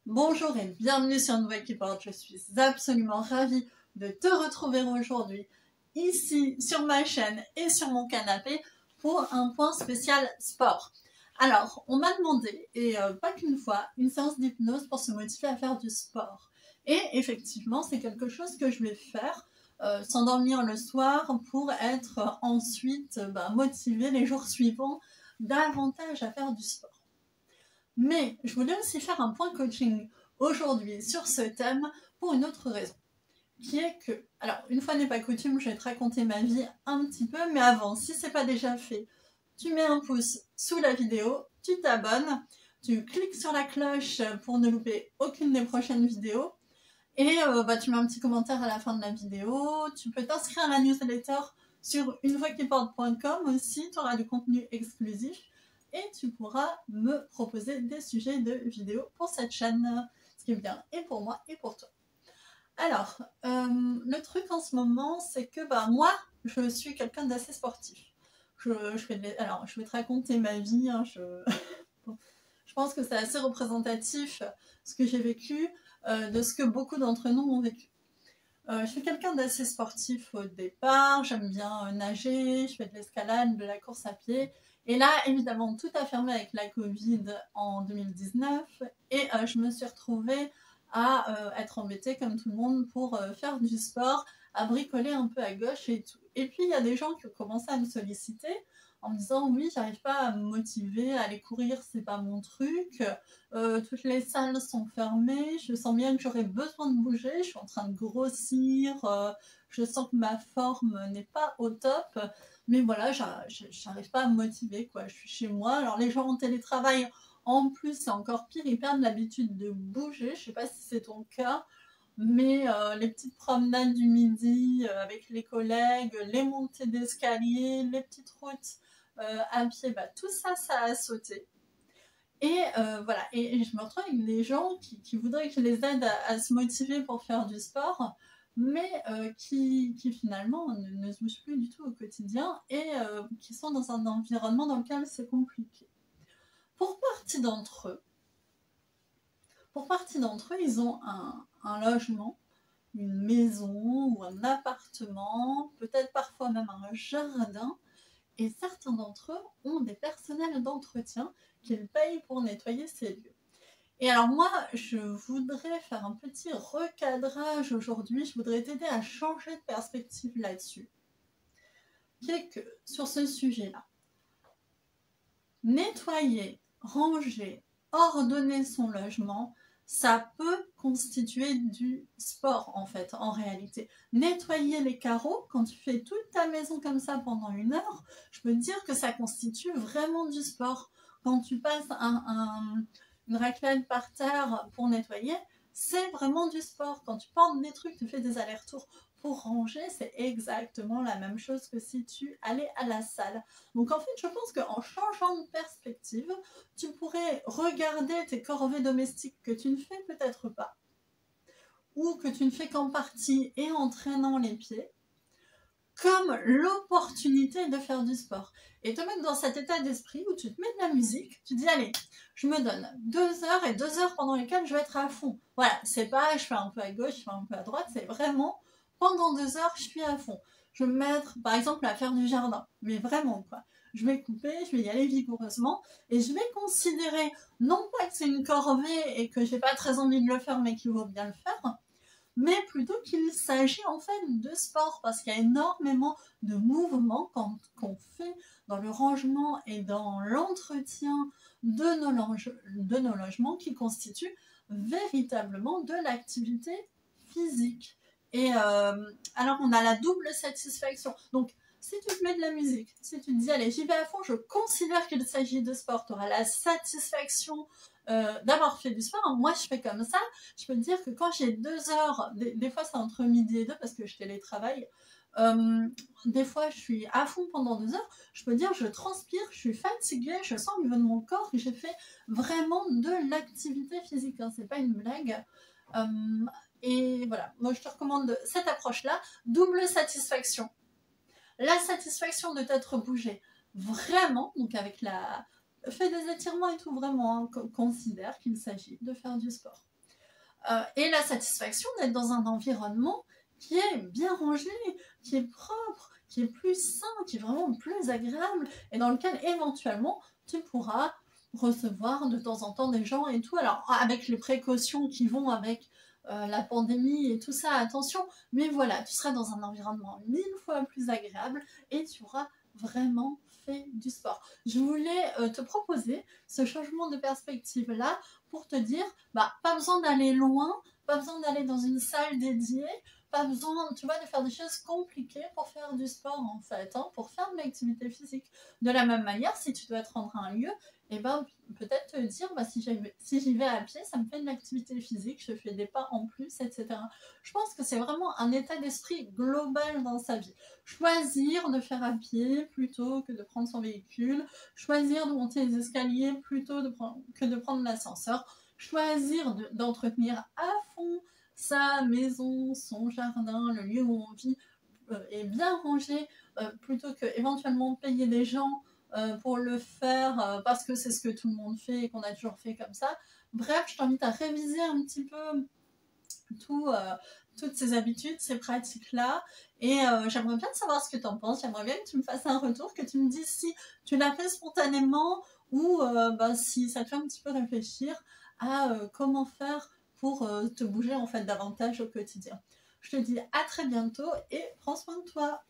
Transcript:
Bonjour et bienvenue sur Nouvelle qui porte. Je suis absolument ravie de te retrouver aujourd'hui ici sur ma chaîne et sur mon canapé pour un point spécial sport. Alors, on m'a demandé, et pas qu'une fois, une séance d'hypnose pour se motiver à faire du sport. Et effectivement, c'est quelque chose que je vais faire, s'endormir le soir pour être ensuite motivé les jours suivants davantage à faire du sport. Mais je voulais aussi faire un point coaching aujourd'hui sur ce thème pour une autre raison, qui est que, alors une fois n'est pas coutume, je vais te raconter ma vie un petit peu, mais avant, si c'est pas déjà fait, tu mets un pouce sous la vidéo, tu t'abonnes, tu cliques sur la cloche pour ne louper aucune des prochaines vidéos, et tu mets un petit commentaire à la fin de la vidéo, tu peux t'inscrire à la newsletter sur unevoixquiporte.com aussi, tu auras du contenu exclusif et tu pourras me proposer des sujets de vidéos pour cette chaîne, ce qui est bien et pour moi et pour toi. Alors, le truc en ce moment, c'est que moi, je suis quelqu'un d'assez sportif. Alors, je vais te raconter ma vie, hein, je pense que c'est assez représentatif ce que j'ai vécu, de ce que beaucoup d'entre nous ont vécu. Je suis quelqu'un d'assez sportif au départ, j'aime bien nager, je fais de l'escalade, de la course à pied. Et là, évidemment, tout a fermé avec la Covid en 2019 et je me suis retrouvée à être embêtée comme tout le monde pour faire du sport, à bricoler un peu à gauche et tout. Et puis, il y a des gens qui ont commencé à me solliciter en me disant oui, j'arrive pas à me motiver, à aller courir, c'est pas mon truc. Toutes les salles sont fermées, je sens bien que j'aurais besoin de bouger, je suis en train de grossir, je sens que ma forme n'est pas au top, mais voilà, j'arrive pas à me motiver, quoi. Je suis chez moi, alors les gens en télétravail, en plus, c'est encore pire, ils perdent l'habitude de bouger, je sais pas si c'est ton cas, mais les petites promenades du midi avec les collègues, les montées d'escalier, les petites routes à pied, tout ça, ça a sauté. Et voilà, et je me retrouve avec des gens qui voudraient que je les aide à se motiver pour faire du sport, mais qui finalement ne se bougent plus du tout au quotidien et qui sont dans un environnement dans lequel c'est compliqué. Pour partie d'entre eux, ils ont un logement, une maison ou un appartement, peut-être parfois même un jardin, et certains d'entre eux ont des personnels d'entretien qu'ils payent pour nettoyer ces lieux. Et alors moi, je voudrais faire un petit recadrage aujourd'hui, je voudrais t'aider à changer de perspective là-dessus. Qui est que sur ce sujet-là, nettoyer, ranger, ordonner son logement, ça peut constituer du sport en fait, en réalité. Nettoyer les carreaux, quand tu fais toute ta maison comme ça pendant 1 heure, je peux te dire que ça constitue vraiment du sport. Quand tu passes une raclette par terre pour nettoyer, c'est vraiment du sport. Quand tu portes des trucs, tu fais des allers-retours pour ranger, c'est exactement la même chose que si tu allais à la salle. Donc en fait, je pense qu'en changeant de perspective, tu pourrais regarder tes corvées domestiques que tu ne fais peut-être pas, ou que tu ne fais qu'en partie et en traînant les pieds, comme l'opportunité de faire du sport. Et te mettre dans cet état d'esprit où tu te mets de la musique, tu dis allez, je me donne 2 heures et 2 heures pendant lesquelles je vais être à fond. Voilà, c'est pas je fais un peu à gauche, je fais un peu à droite, c'est vraiment pendant 2 heures, je suis à fond. Je vais me mettre, par exemple, à faire du jardin, mais vraiment quoi. Je vais couper, je vais y aller vigoureusement et je vais considérer, non pas que c'est une corvée et que j'ai pas très envie de le faire, mais qu'il vaut bien le faire, mais plutôt qu'il s'agit en fait de sport, parce qu'il y a énormément de mouvements qu'on fait dans le rangement et dans l'entretien de nos logements qui constituent véritablement de l'activité physique. Et alors on a la double satisfaction. Donc si tu te mets de la musique, si tu te dis allez j'y vais à fond, je considère qu'il s'agit de sport, tu auras la satisfaction d'avoir fait du sport. Moi je fais comme ça, je peux te dire que quand j'ai 2 heures, des fois c'est entre midi et 2 parce que je télétravaille, des fois je suis à fond pendant 2 heures, je peux dire je transpire, je suis fatiguée, je sens au niveau de mon corps que j'ai fait vraiment de l'activité physique, hein, c'est pas une blague. Et voilà, moi je te recommande cette approche-là, double satisfaction. La satisfaction de t'être bougé vraiment, donc avec la... Fais des étirements et tout, vraiment, hein, considère qu'il s'agit de faire du sport. et la satisfaction d'être dans un environnement qui est bien rangé, qui est propre, qui est plus sain, qui est vraiment plus agréable et dans lequel éventuellement tu pourras recevoir de temps en temps des gens et tout. Alors avec les précautions qui vont avec la pandémie et tout ça, attention, mais voilà, tu seras dans un environnement 1000 fois plus agréable et tu auras vraiment fait du sport. Je voulais te proposer ce changement de perspective là pour te dire, bah, pas besoin d'aller loin, pas besoin d'aller dans une salle dédiée, pas besoin, tu vois, de faire des choses compliquées pour faire du sport en fait, hein, pour faire de l'activité physique. De la même manière, si tu dois te rendre à un lieu, et ben peut-être te dire, bah, si j'y vais à pied, ça me fait de l'activité physique, je fais des pas en plus, etc. Je pense que c'est vraiment un état d'esprit global dans sa vie. Choisir de faire à pied plutôt que de prendre son véhicule, choisir de monter les escaliers plutôt que de prendre l'ascenseur, choisir d'entretenir à fond sa maison, son jardin, le lieu où on vit est bien rangé, plutôt que éventuellement payer des gens pour le faire parce que c'est ce que tout le monde fait et qu'on a toujours fait comme ça. Bref, je t'invite à réviser un petit peu toutes ces habitudes, ces pratiques-là. Et j'aimerais bien savoir ce que tu en penses. J'aimerais bien que tu me fasses un retour, que tu me dises si tu l'as fait spontanément ou si ça te fait un petit peu réfléchir à comment faire pour te bouger en fait davantage au quotidien. Je te dis à très bientôt et prends soin de toi.